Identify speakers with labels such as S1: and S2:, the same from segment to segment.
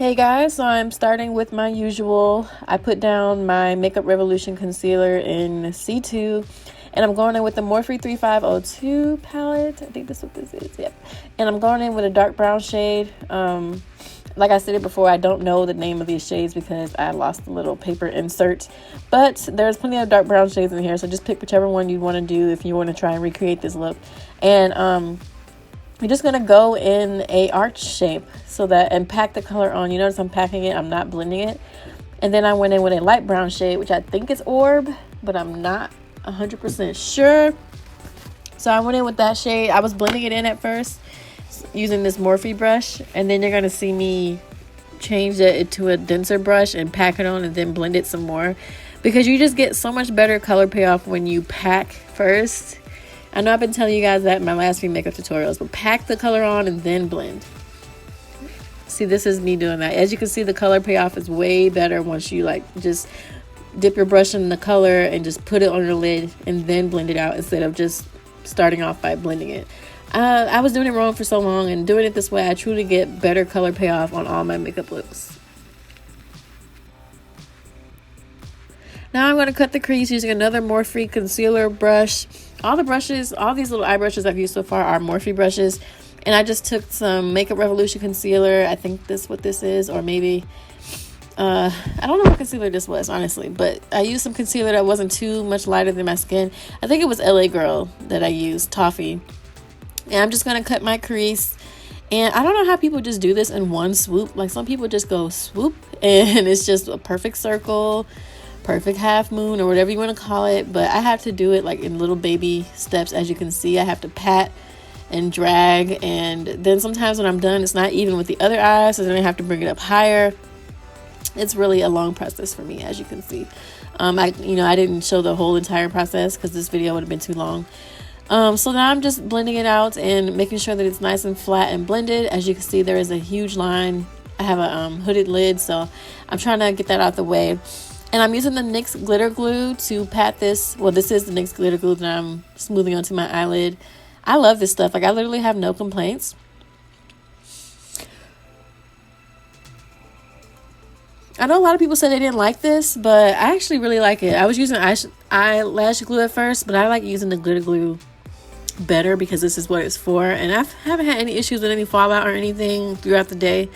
S1: Hey guys, so I'm starting with my usual. I put down my Makeup Revolution concealer in C2, and I'm going in with the Morphe 3502 palette. I think that's what this is, yep. And I'm going in with a dark brown shade. Like I said before, I don't know the name of these shades because I lost the little paper insert, but there's plenty of dark brown shades in here, so just pick whichever one you want to do if you want to try and recreate this look. And you're just gonna go in a arch shape and pack the color on. You notice I'm packing it, I'm not blending it. And then I went in with a light brown shade, which I think is Orb, but I'm not 100% sure. So I went in with that shade. I was blending it in at first using this Morphe brush, and then you're gonna see me change it to a denser brush and pack it on and then blend it some more, because you just get so much better color payoff when you pack first. I know I've been telling you guys that in my last few makeup tutorials, but pack the color on and then blend. See, this is me doing that. As you can see, the color payoff is way better once you just dip your brush in the color and just put it on your lid and then blend it out instead of just starting off by blending it. I was doing it wrong for so long, and doing it this way, I truly get better color payoff on all my makeup looks. Now I'm going to cut the crease using another Morphe concealer brush. All these little eye brushes I've used so far are Morphe brushes. And I just took some Makeup Revolution concealer. I think this is what this is, or maybe, I don't know what concealer this was, honestly. But I used some concealer that wasn't too much lighter than my skin. I think it was LA Girl that I used, Toffee. And I'm just going to cut my crease. And I don't know how people just do this in one swoop. Like, some people just go swoop, and it's just a perfect circle, perfect half moon, or whatever you want to call it. But I have to do it like in little baby steps. As you can see, I have to pat and drag, and then sometimes when I'm done, it's not even with the other eye, so then I have to bring it up higher. It's really a long process for me, as you can see. I didn't show the whole entire process because this video would have been too long. So now I'm just blending it out and making sure that it's nice and flat and blended. As you can see, there is a huge line. I have a hooded lid, so I'm trying to get that out the way. And I'm using the NYX glitter glue to pat this. Well, this is the NYX glitter glue that I'm smoothing onto my eyelid. I love this stuff. Like, I literally have no complaints. I know a lot of people said they didn't like this, but I actually really like it. I was using eyelash glue at first, but I like using the glitter glue better because this is what it's for. And I haven't had any issues with any fallout or anything throughout the day.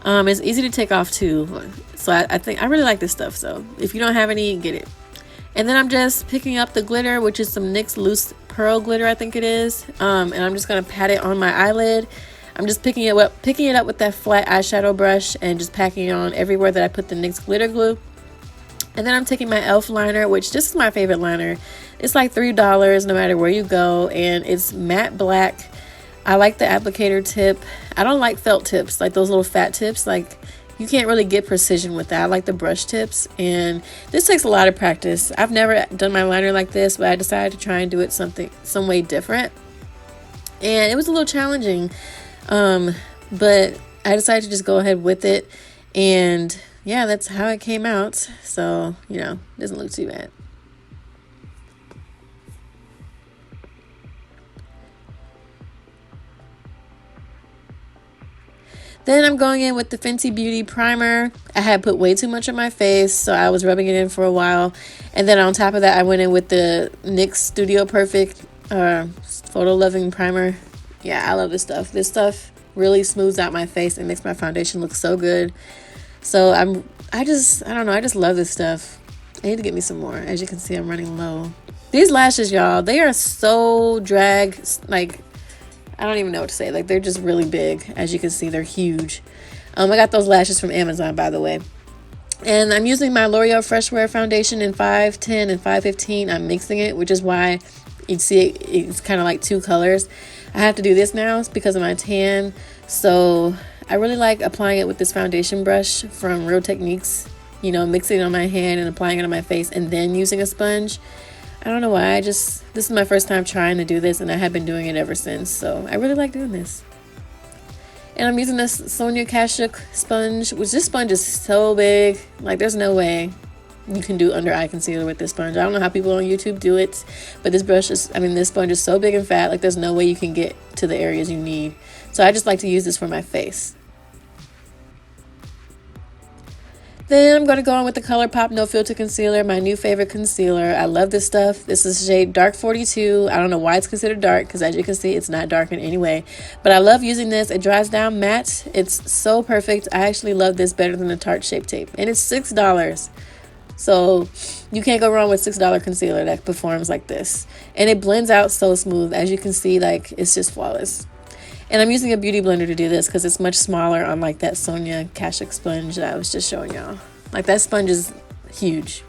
S1: It's easy to take off too. So I think I really like this stuff. So if you don't have any, get it. And then I'm just picking up the glitter, which is some NYX Loose Pearl glitter, I think it is. And I'm just going to pat it on my eyelid. I'm just picking it up with that flat eyeshadow brush and just packing it on everywhere that I put the NYX glitter glue. And then I'm taking my e.l.f. liner, which this is my favorite liner. It's like $3 no matter where you go, and it's matte black. I like the applicator tip. I don't like felt tips, like those little fat tips. Like, you can't really get precision with that. I like the brush tips, and this takes a lot of practice. I've never done my liner like this, but I decided to try and do it some way different. And it was a little challenging, but I decided to just go ahead with it. And yeah, that's how it came out. So, it doesn't look too bad. Then I'm going in with the Fenty Beauty primer. I had put way too much on my face, so I was rubbing it in for a while. And then on top of that, I went in with the NYX Studio Perfect Photo Loving primer. Yeah, I love this stuff. This stuff really smooths out my face and makes my foundation look so good. So I just love this stuff. I need to get me some more. As you can see, I'm running low. These lashes, y'all, they are so drag, like, I don't even know what to say. Like, they're just really big. As you can see, they're huge. I got those lashes from Amazon, by the way. And I'm using my L'Oreal Freshwear foundation in 510 and 515. I'm mixing it, which is why you see it's kind of like two colors. I have to do this now because of my tan. So I really like applying it with this foundation brush from Real Techniques. Mixing it on my hand and applying it on my face and then using a sponge. I don't know why. This is my first time trying to do this, and I have been doing it ever since. So I really like doing this. And I'm using this Sonia Kashuk sponge, which this sponge is so big. Like, there's no way you can do under eye concealer with this sponge. I don't know how people on YouTube do it, but this sponge is so big and fat. Like, there's no way you can get to the areas you need. So I just like to use this for my face. Then I'm going to go on with the ColourPop No Filter Concealer, my new favorite concealer. I love this stuff. This is shade Dark 42. I don't know why it's considered dark because as you can see, it's not dark in any way. But I love using this. It dries down matte. It's so perfect. I actually love this better than the Tarte Shape Tape. And it's $6. So you can't go wrong with $6 concealer that performs like this. And it blends out so smooth. As you can see, like, it's just flawless. And I'm using a beauty blender to do this because it's much smaller, unlike that Sonia Kashuk sponge that I was just showing y'all. Like, that sponge is huge.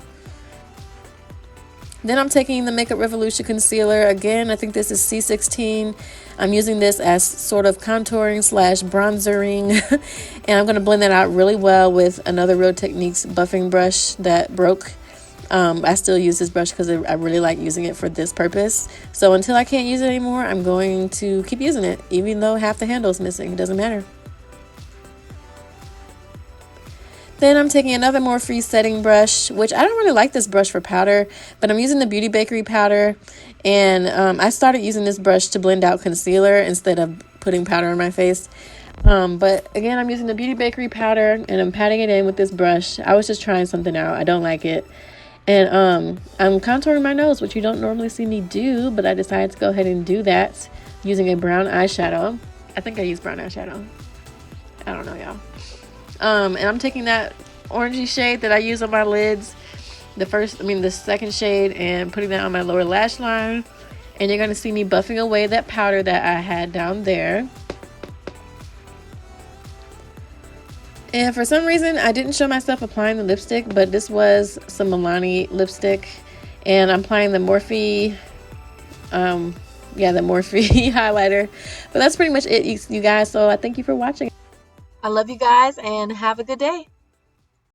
S1: Then I'm taking the Makeup Revolution concealer. Again, I think this is C16. I'm using this as sort of contouring slash bronzering. And I'm going to blend that out really well with another Real Techniques buffing brush that broke. I still use this brush because I really like using it for this purpose. So until I can't use it anymore, I'm going to keep using it, even though half the handle is missing. It doesn't matter. Then I'm taking another Morphe setting brush, which I don't really like this brush for powder, but I'm using the Beauty Bakery powder. And I started using this brush to blend out concealer instead of putting powder on my face. But again, I'm using the Beauty Bakery powder and I'm patting it in with this brush. I was just trying something out. I don't like it. And I'm contouring my nose, which you don't normally see me do, but I decided to go ahead and do that using a brown eyeshadow. I think I used brown eyeshadow. I don't know, y'all. And I'm taking that orangey shade that I use on my lids, the second shade, and putting that on my lower lash line. And you're going to see me buffing away that powder that I had down there. And for some reason, I didn't show myself applying the lipstick, but this was some Milani lipstick. And I'm applying the Morphe, the Morphe highlighter. But that's pretty much it, you guys. So I thank you for watching. I love you guys and have a good day.